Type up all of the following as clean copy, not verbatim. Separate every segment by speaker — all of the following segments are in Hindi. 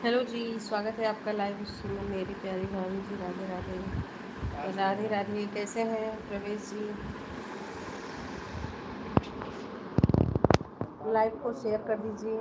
Speaker 1: हेलो जी, स्वागत है आपका लाइव स्ट्रीम में। मेरी प्यारी भाभी जी, राधे राधे। राधे राधे, कैसे हैं प्रवेश जी? लाइव को शेयर कर दीजिए।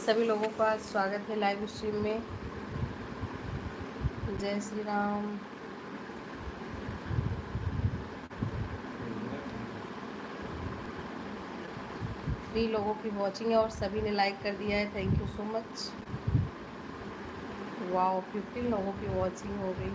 Speaker 1: सभी लोगों का स्वागत है लाइव स्ट्रीम में। जय श्री राम। फ्री लोगों की वॉचिंग है और सभी ने लाइक कर दिया है। Thank you so much. Wow, 15 लोगों की वॉचिंग हो गई।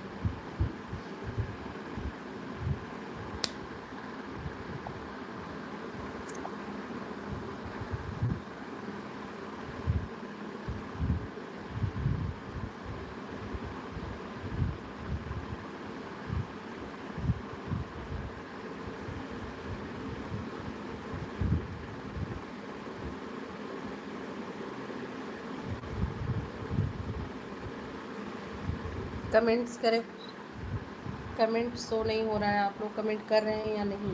Speaker 1: कमेंट्स करें। कमेंट शो नहीं हो रहा है, आप लोग कमेंट कर रहे हैं या नहीं?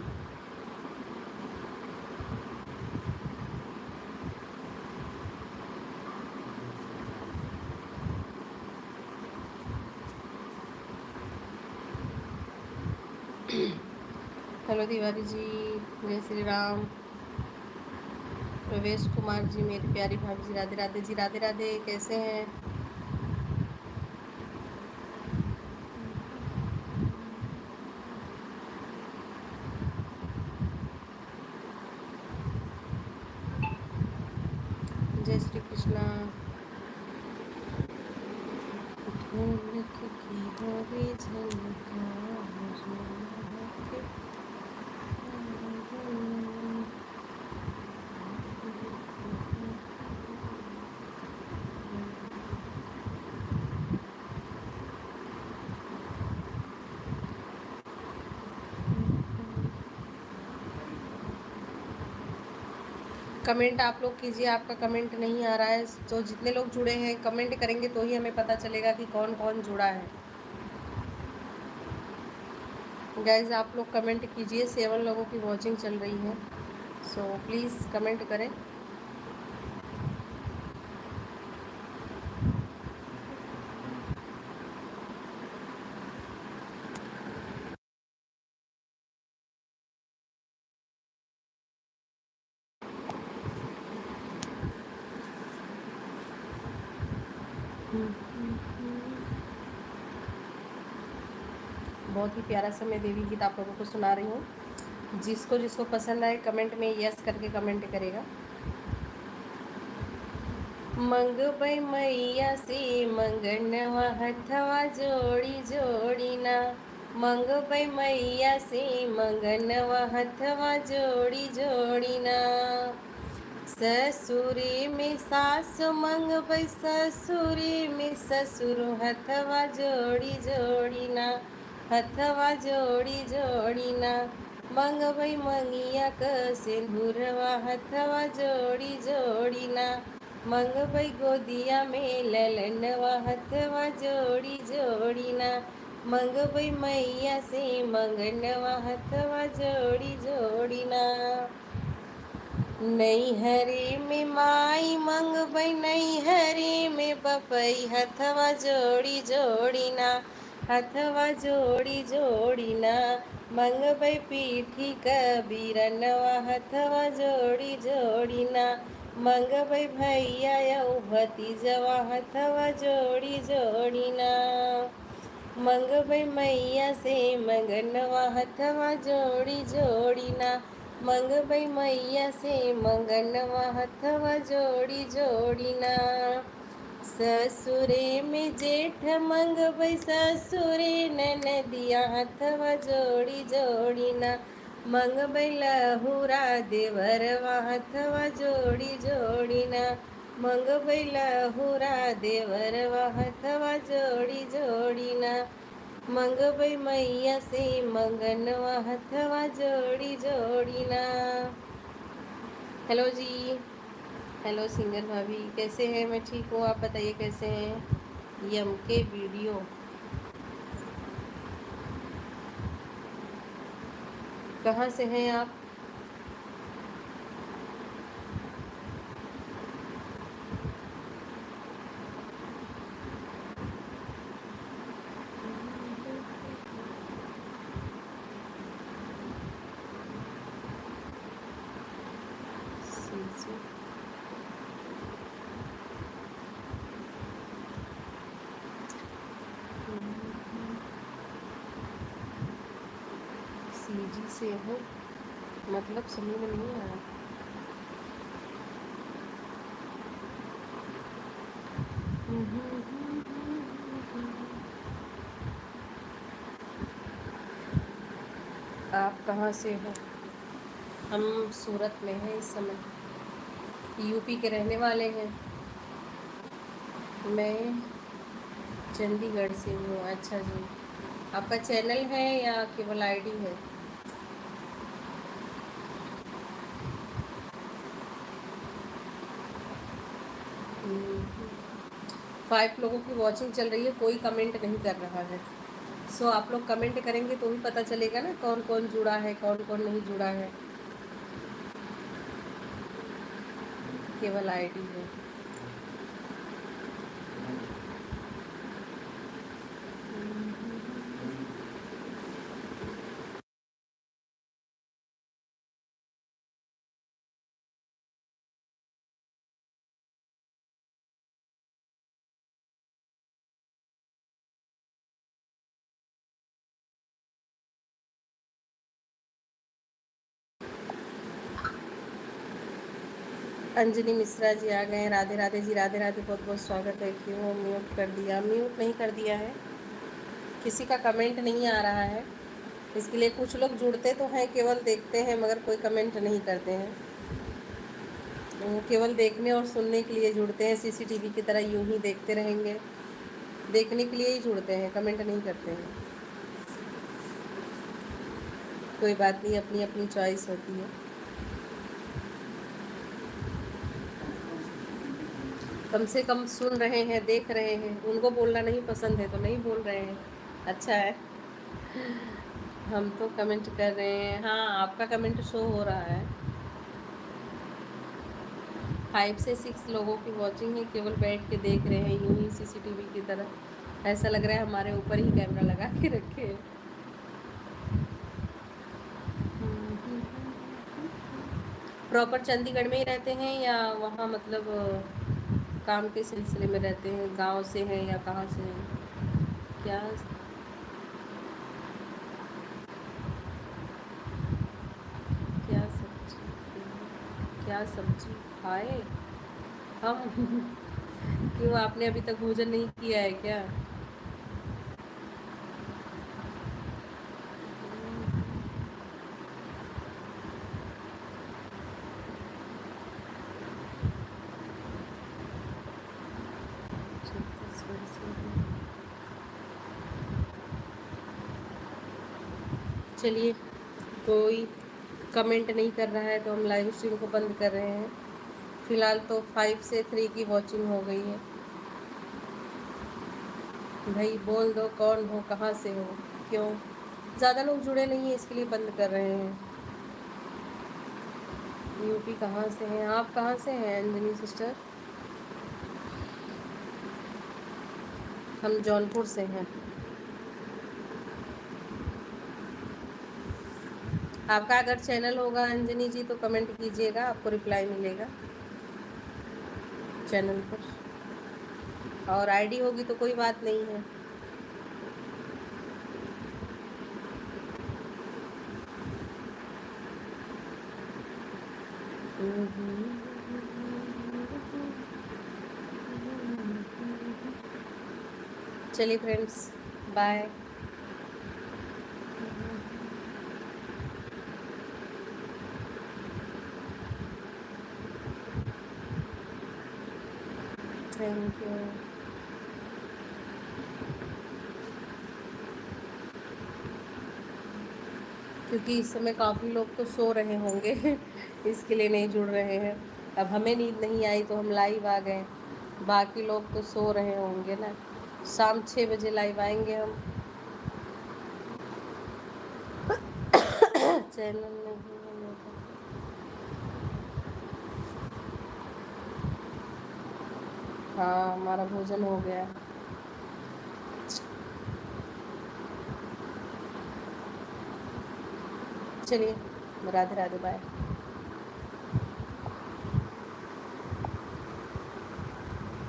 Speaker 1: हेलो तिवारी जी, जय श्री राम। प्रवेश कुमार जी, मेरी प्यारी भाभी जी, राधे राधे जी। राधे राधे, कैसे हैं? जय श्री कृष्णा। ढोलक की होवे कमेंट आप लोग कीजिए, आपका कमेंट नहीं आ रहा है। तो जितने लोग जुड़े हैं कमेंट करेंगे तो ही हमें पता चलेगा कि कौन कौन जुड़ा है। गाइज आप लोग कमेंट कीजिए, 7 लोगों की वॉचिंग चल रही है, सो प्लीज़ कमेंट करें। बहुत ही प्यारा सा मैं देवी गीत आप लोगों को सुना रही हूँ। जिसको जिसको पसंद आए कमेंट में यस करके कमेंट करेगा। मंगबै मैया से मंगनवा हथवा जोड़ी जोड़ी ना। मंगबै मैया से मंगनवा हथवा जोड़ी जोड़ी ना। ससुरे में सास मंगबै ससुरे में ससुर हथवा जोड़ी जोड़ी ना। हथवा जोड़ी जोड़ी ना। मंगबै मंगिया क सिंदूरवा हथवा जोड़ी जोड़ी ना। मंगबै गोदिया में ललनवा हथवा जोड़ी जोड़ी ना। मंगबै मैया से मंगनवा हथवा जोड़ी जोड़ी ना। नहीं हरे में माई मंगबई, नहीं हरे में बपई, हथवा जोड़ी जोड़ी ना, हथवा जोड़ी जोड़ी ना, मंगबई पीठी कबीरनवा, हथवा जोड़ी जोड़ी ना, मंगबई भैया यऊ भतीजवा, हथवा जोड़ी जोड़ी ना, मंगबई मैया से मंगनवा, हथवा जोड़ी जोड़ी ना, मंगबई मैया से मंगनवा, हथवा जोड़ी जोड़ी ना, ससुरे में जेठ मंगबई, ससुरे ननदिया, हथवा जोड़ी जोड़ी ना, मंगबई लहुरा देवरवा, हथवा जोड़ी जोड़ी ना, मंगबई लहुरा देवरवा, हथवा जोड़ी जोड़ी ना, मंगबई मैया से मंगनवा, हथवा जोड़ी जोड़ी ना। हेलो जी, हेलो सिंगर भाभी, कैसे हैं? मैं ठीक हूँ, आप बताइए कैसे हैं? यम के वीडियो कहाँ से हैं आप? सीजी से हूँ, मतलब समझ में नहीं आया। आप कहाँ से हो? हम सूरत में हैं इस समय, यूपी के रहने वाले हैं। मैं चंडीगढ़ से हूँ। अच्छा जी, आपका चैनल है या केवल आईडी है? 5 लोगों की वॉचिंग चल रही है, कोई कमेंट नहीं कर रहा है। सो आप लोग कमेंट करेंगे तो भी पता चलेगा ना कौन कौन जुड़ा है, कौन कौन नहीं जुड़ा है। केवल आईडी है। अंजलि मिश्रा जी आ गए हैं। राधे राधे जी, राधे राधे, बहुत बहुत स्वागत है। क्यों म्यूट कर दिया? म्यूट नहीं कर दिया है, किसी का कमेंट नहीं आ रहा है, इसके लिए कुछ लोग जुड़ते तो हैं, केवल देखते हैं मगर कोई कमेंट नहीं करते हैं। वो केवल देखने और सुनने के लिए जुड़ते हैं, सीसीटीवी की तरह यूं ही देखते रहेंगे, देखने के लिए ही जुड़ते हैं, कमेंट नहीं करते हैं। कोई बात नहीं, अपनी अपनी चॉइस होती है। कम से कम सुन रहे हैं, देख रहे हैं, उनको बोलना नहीं पसंद है तो नहीं बोल रहे हैं, अच्छा है। हम तो कमेंट कर रहे हैं। हाँ, आपका कमेंट शो हो रहा है। 5 से 6 लोगों की वॉचिंग है, केवल बैठ के देख रहे हैं यूं ही सीसीटीवी की तरह। ऐसा लग रहा है हमारे ऊपर ही कैमरा लगा के रखे हैं। प्रॉपर चंडीगढ़ में ही रहते हैं या वहाँ मतलब काम के सिलसिले में रहते हैं? गांव से हैं या कहाँ से हैं? क्या क्या सब्जी? क्या सब्जी खाए हम? क्यों, आपने अभी तक भोजन नहीं किया है क्या? छत्तीसगढ़ से हैं। चलिए, कोई कमेंट नहीं कर रहा है तो हम लाइव स्ट्रीम को बंद कर रहे हैं। फ़िलहाल तो 5 से 3 की वॉचिंग हो गई है। भाई बोल दो, कौन हो, कहाँ से हो? क्यों ज़्यादा लोग जुड़े नहीं हैं, इसके लिए बंद कर रहे हैं। यूपी कहाँ से हैं आप? कहाँ से हैं अंजनी सिस्टर? हम जौनपुर से हैं। आपका अगर चैनल होगा अंजनी जी तो कमेंट कीजिएगा, आपको रिप्लाई मिलेगा चैनल पर। और आईडी होगी तो कोई बात नहीं है। चलिए फ्रेंड्स, बाय। Thank you. क्योंकि इस समय काफ़ी लोग तो सो रहे होंगे इसके लिए नहीं जुड़ रहे हैं। अब हमें नींद नहीं आई तो हम लाइव आ गए, बाकी लोग तो सो रहे होंगे ना। शाम 6 बजे लाइव आएंगे हम। चैनल नहीं है मेरा। हाँ, हमारा भोजन हो गया। चलिए, राधे राधे, बाय।